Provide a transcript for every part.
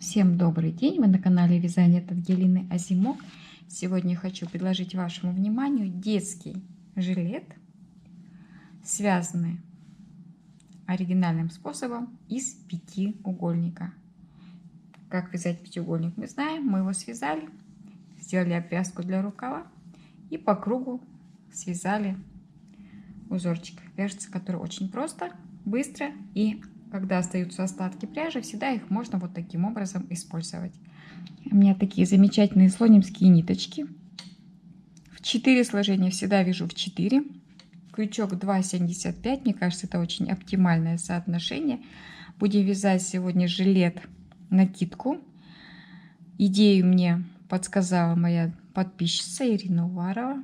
Всем добрый день! Вы на канале Вязание от Ангелины Озимок. Сегодня я хочу предложить вашему вниманию детский жилет, связанный оригинальным способом из пятиугольника. Как вязать пятиугольник мы знаем. Мы его связали, сделали обвязку для рукава и по кругу связали узорчик. Вяжется который очень просто, быстро, и когда остаются остатки пряжи, всегда их можно вот таким образом использовать. У меня такие замечательные слонимские ниточки. В 4 сложения всегда вяжу в 4. Крючок 2,75. Мне кажется, это очень оптимальное соотношение. Будем вязать сегодня жилет накидку. Идею мне подсказала моя подписчица Ирина Уварова.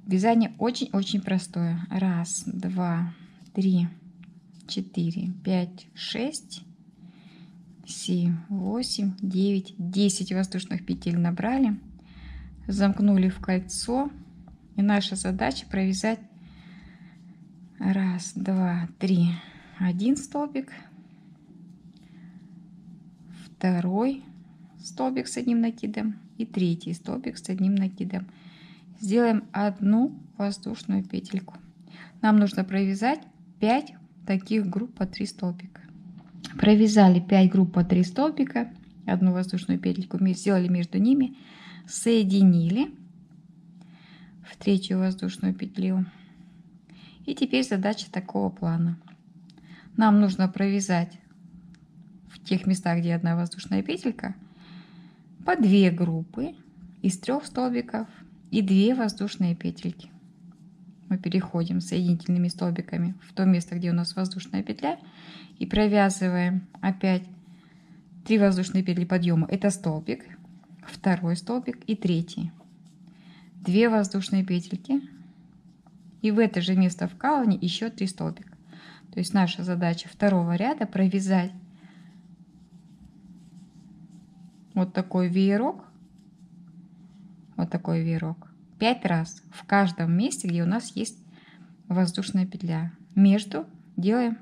Вязание очень-очень простое. 1, 2, 3, 4, 5, 6, 7, 8, 9, 10 воздушных петель набрали, замкнули в кольцо, и наша задача провязать 1, 2, 3, 1 столбик, второй столбик с одним накидом и третий столбик с одним накидом. Сделаем одну воздушную петельку. Нам нужно провязать 5 таких групп по 3 столбика. Провязали 5 групп по 3 столбика, одну воздушную петельку мы сделали между ними, соединили в третью воздушную петлю. И теперь задача такого плана. Нам нужно провязать в тех местах, где одна воздушная петелька, по 2 группы из 3 столбиков и 2 воздушные петельки. Мы переходим соединительными столбиками в то место, где у нас воздушная петля, и провязываем опять 3 воздушные петли подъема. Это столбик, второй столбик и третий. 2 воздушные петельки, и в это же место вкалывания еще 3 столбика. То есть наша задача второго ряда провязать вот такой веерок, 5 раз в каждом месте, где у нас есть воздушная петля. Между делаем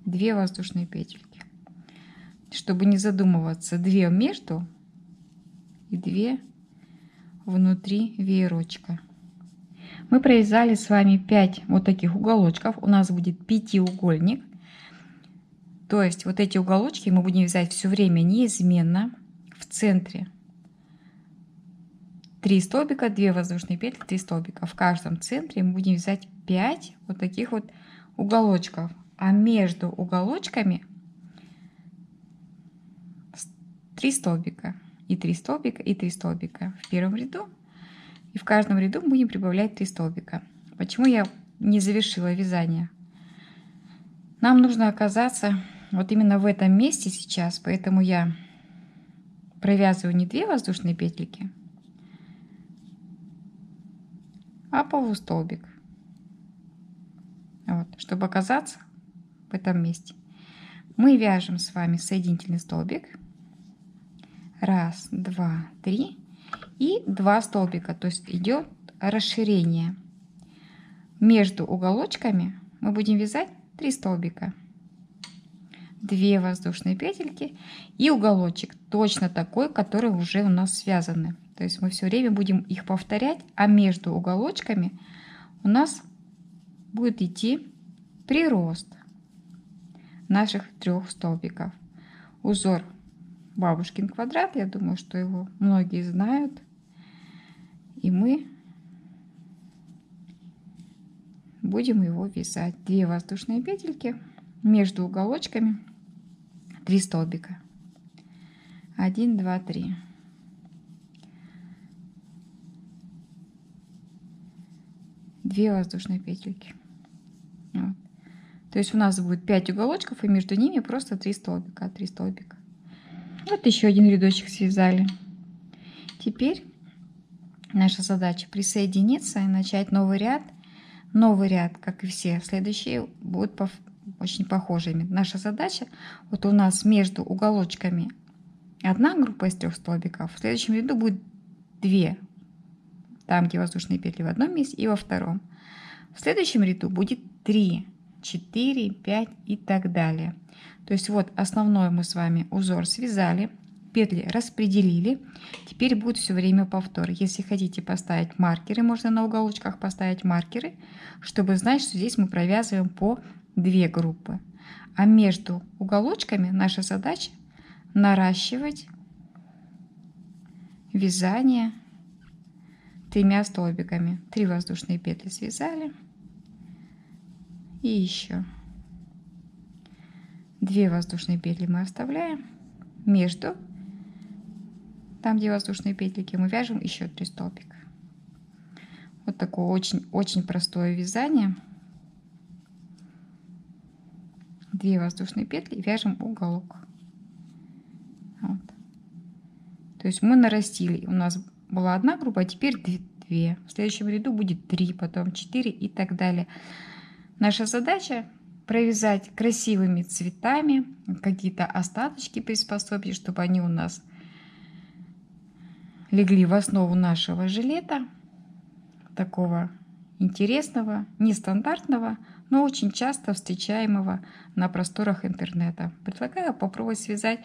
2 воздушные петельки. Чтобы не задумываться, 2 между и 2 внутри веерочка. Мы провязали с вами 5 вот таких уголочков. У нас будет пятиугольник. То есть вот эти уголочки мы будем вязать все время неизменно. В центре 3 столбика, 2 воздушные петли, 3 столбика. В каждом центре мы будем вязать 5 вот таких вот уголочков. А между уголочками 3 столбика. И 3 столбика, и 3 столбика в первом ряду. И в каждом ряду мы будем прибавлять 3 столбика. Почему я не завершила вязание? Нам нужно оказаться вот именно в этом месте сейчас. Поэтому я провязываю не 2 воздушные петельки, а полустолбик. Вот, чтобы оказаться в этом месте. Мы вяжем с вами соединительный столбик. 1, 2, 3 и 2 столбика. То есть идет расширение. Между уголочками мы будем вязать 3 столбика. 2 воздушные петельки и уголочек точно такой, который уже у нас связаны. То есть мы все время будем их повторять, а между уголочками у нас будет идти прирост наших 3 столбиков. Узор бабушкин квадрат, я думаю, что его многие знают. И мы будем его вязать. 2 воздушные петельки между уголочками, 3 столбика. 1, 2, 3. Две воздушные петельки. Вот. То есть у нас будет 5 уголочков, и между ними просто 3 столбика. 3 столбика. Вот еще один рядочек связали. Теперь наша задача присоединиться и начать новый ряд. Новый ряд, как и все следующие, будут очень похожими. Наша задача, вот у нас между уголочками одна группа из 3 столбиков, в следующем ряду будет 2. Там, где воздушные петли в одном месте и во втором. В следующем ряду будет 3 4, 5 и так далее. То есть вот основной мы с вами узор связали, петли распределили. Теперь будет все время повтор. Если хотите поставить маркеры, можно на уголочках поставить маркеры, чтобы знать, что здесь мы провязываем по 2 группы. А между уголочками наша задача наращивать вязание 3 столбиками. 3 воздушные петли связали. И еще 2 воздушные петли мы оставляем. Между, там где воздушные петельки, мы вяжем еще 3 столбика. Вот такое очень простое вязание. 2 воздушные петли и вяжем уголок. Вот. То есть мы нарастили. У нас была 1 группа, а теперь 2. В следующем ряду будет 3, потом 4 и так далее. Наша задача провязать красивыми цветами какие-то остаточки приспособить, чтобы они у нас легли в основу нашего жилета. Такого интересного, нестандартного, но очень часто встречаемого на просторах интернета. Предлагаю попробовать связать.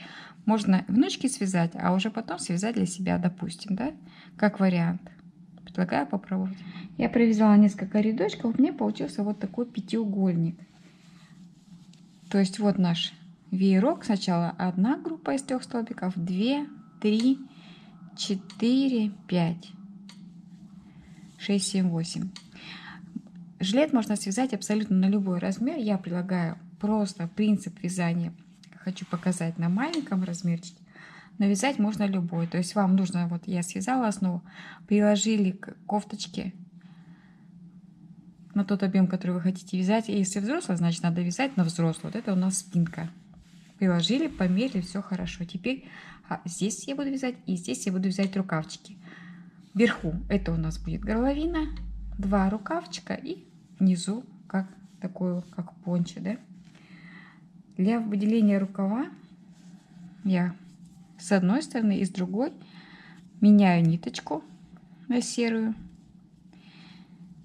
Можно внучки связать, а уже потом связать для себя, допустим, да, как вариант. Предлагаю попробовать. Я провязала несколько рядочков, у меня получился вот такой пятиугольник. То есть вот наш веерок. Сначала 1 группа из 3 столбиков, 2, 3, 4, 5, 6, 7, 8. Жилет можно связать абсолютно на любой размер. Я предлагаю просто принцип вязания. Хочу показать на маленьком размерчике. Но вязать можно любой. То есть вам нужно, вот я связала основу, приложили к кофточке на тот объем, который вы хотите вязать. И если взрослая, значит надо вязать на взрослую. Вот это у нас спинка. Приложили, померили, все хорошо. Теперь здесь я буду вязать и здесь я буду вязать рукавчики. Вверху это у нас будет горловина, 2 рукавчика и внизу как такую, как пончо, да? Для выделения рукава я с одной стороны и с другой меняю ниточку на серую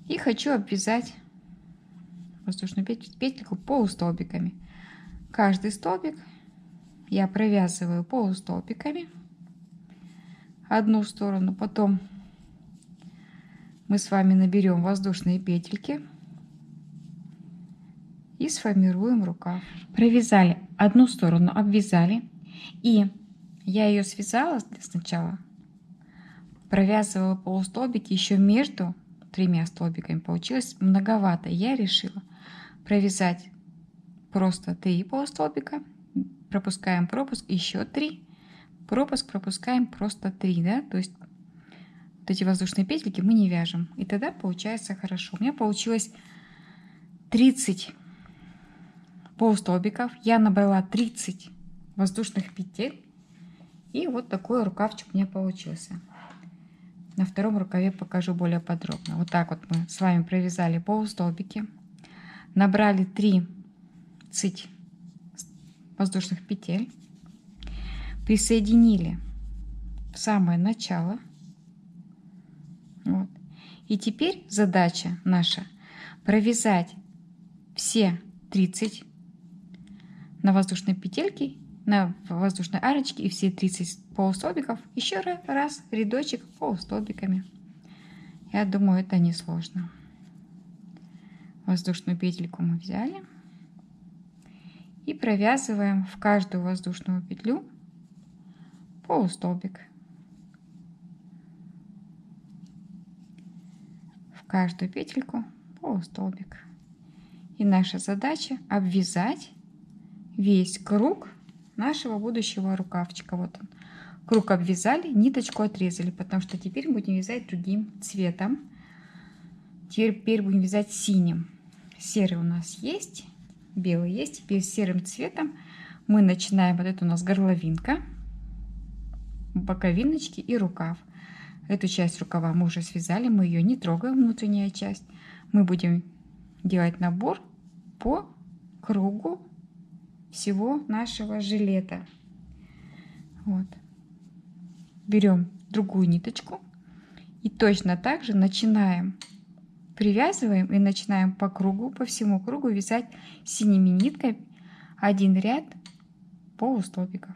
и хочу обвязать воздушную петельку полустолбиками. Каждый столбик я провязываю полустолбиками одну сторону, потом мы с вами наберем воздушные петельки и сформируем рукав. Провязали одну сторону, обвязали, и я ее связала сначала, провязывала полустолбики еще между 3 столбиками, получилось многовато. Я решила провязать просто 3 полустолбика, пропускаем пропуск, еще 3, пропуск, пропускаем просто 3, да, то есть вот эти воздушные петельки мы не вяжем, и тогда получается хорошо. У меня получилось 30 полустолбиков, я набрала 30 воздушных петель, и вот такой рукавчик у меня получился. На втором рукаве покажу более подробно. Вот так вот мы с вами провязали полустолбики, набрали 30 воздушных петель, присоединили в самое начало. Вот. И теперь задача наша провязать все 30 на воздушной петельке, на воздушной арочке, и все 30 полустолбиков еще раз рядочек полустолбиками. Я думаю, это не сложно. Воздушную петельку мы взяли и провязываем в каждую воздушную петлю полустолбик. В каждую петельку полустолбик. И наша задача обвязать весь круг нашего будущего рукавчика. Вот он. Круг обвязали, ниточку отрезали, потому что теперь будем вязать другим цветом. Теперь будем вязать синим. Серый у нас есть, белый есть. Теперь серым цветом мы начинаем. Вот это у нас горловинка, боковиночки и рукав. Эту часть рукава мы уже связали, мы ее не трогаем, внутренняя часть. Мы будем делать набор по кругу всего нашего жилета. Вот. Берем другую ниточку и точно так же начинаем привязываем и начинаем по кругу, по всему кругу вязать синими нитками один ряд полустолбиков.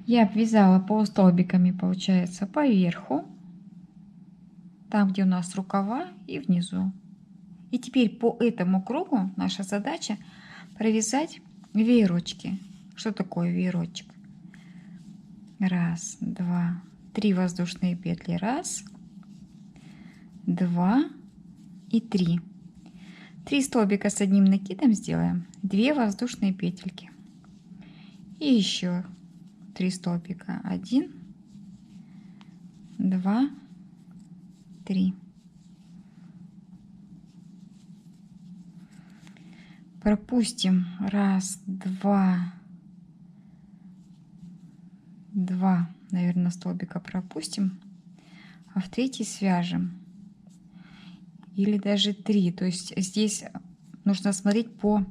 Я обвязала полустолбиками, получается, по верху, там, где у нас рукава, и внизу. И теперь по этому кругу наша задача провязать веерочки. Что такое веерочек? Раз, два, 3 воздушные петли. Раз, два и 3. 3 столбика с одним накидом сделаем, 2 воздушные петельки. И еще 3 столбика. 1, 2, 3. Пропустим. Раз, два, наверное, столбика пропустим, а в третий свяжем. Или даже 3. То есть здесь нужно смотреть по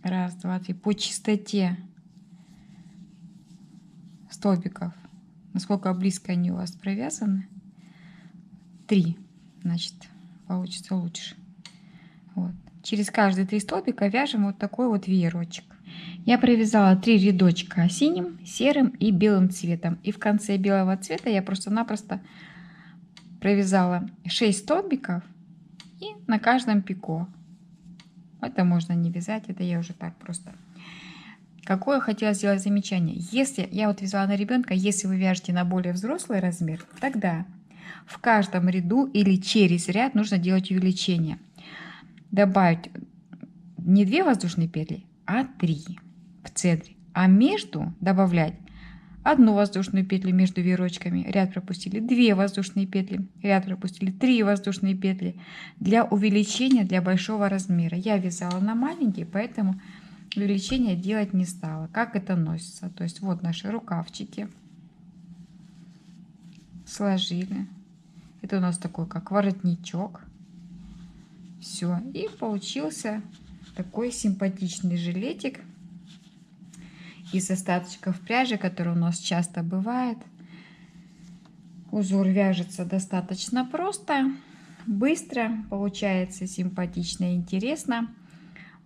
раз, два, три, по чистоте столбиков, насколько близко они у вас провязаны. 3, значит, получится лучше. Вот. Через каждые 3 столбика вяжем вот такой вот веерочек. Я провязала 3 рядочка синим, серым и белым цветом. И в конце белого цвета я просто-напросто провязала 6 столбиков и на каждом пико. Это можно не вязать, это я уже так просто. Какое хотела сделать замечание. Если я вот вязала на ребенка, если вы вяжете на более взрослый размер, тогда в каждом ряду или через ряд нужно делать увеличение. Добавить не 2 воздушные петли, а 3 в центре. А между добавлять 1 воздушную петлю между веерочками, ряд пропустили, 2 воздушные петли, ряд пропустили, 3 воздушные петли для увеличения, для большого размера. Я вязала на маленький, поэтому увеличение делать не стала. Как это носится? То есть вот наши рукавчики. Сложили. Это у нас такой как воротничок. Все. И получился такой симпатичный жилетик из остаточков пряжи, который у нас часто бывает. Узор вяжется достаточно просто, быстро, получается симпатично и интересно.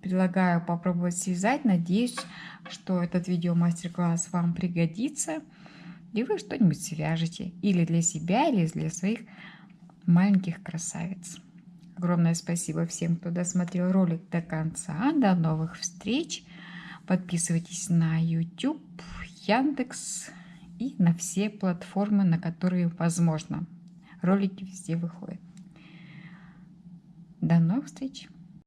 Предлагаю попробовать связать. Надеюсь, что этот видео-мастер-класс вам пригодится, и вы что-нибудь свяжете или для себя, или для своих маленьких красавиц. Огромное спасибо всем, кто досмотрел ролик до конца. До новых встреч! Подписывайтесь на YouTube, Яндекс и на все платформы, на которые возможно. Ролики везде выходят. До новых встреч!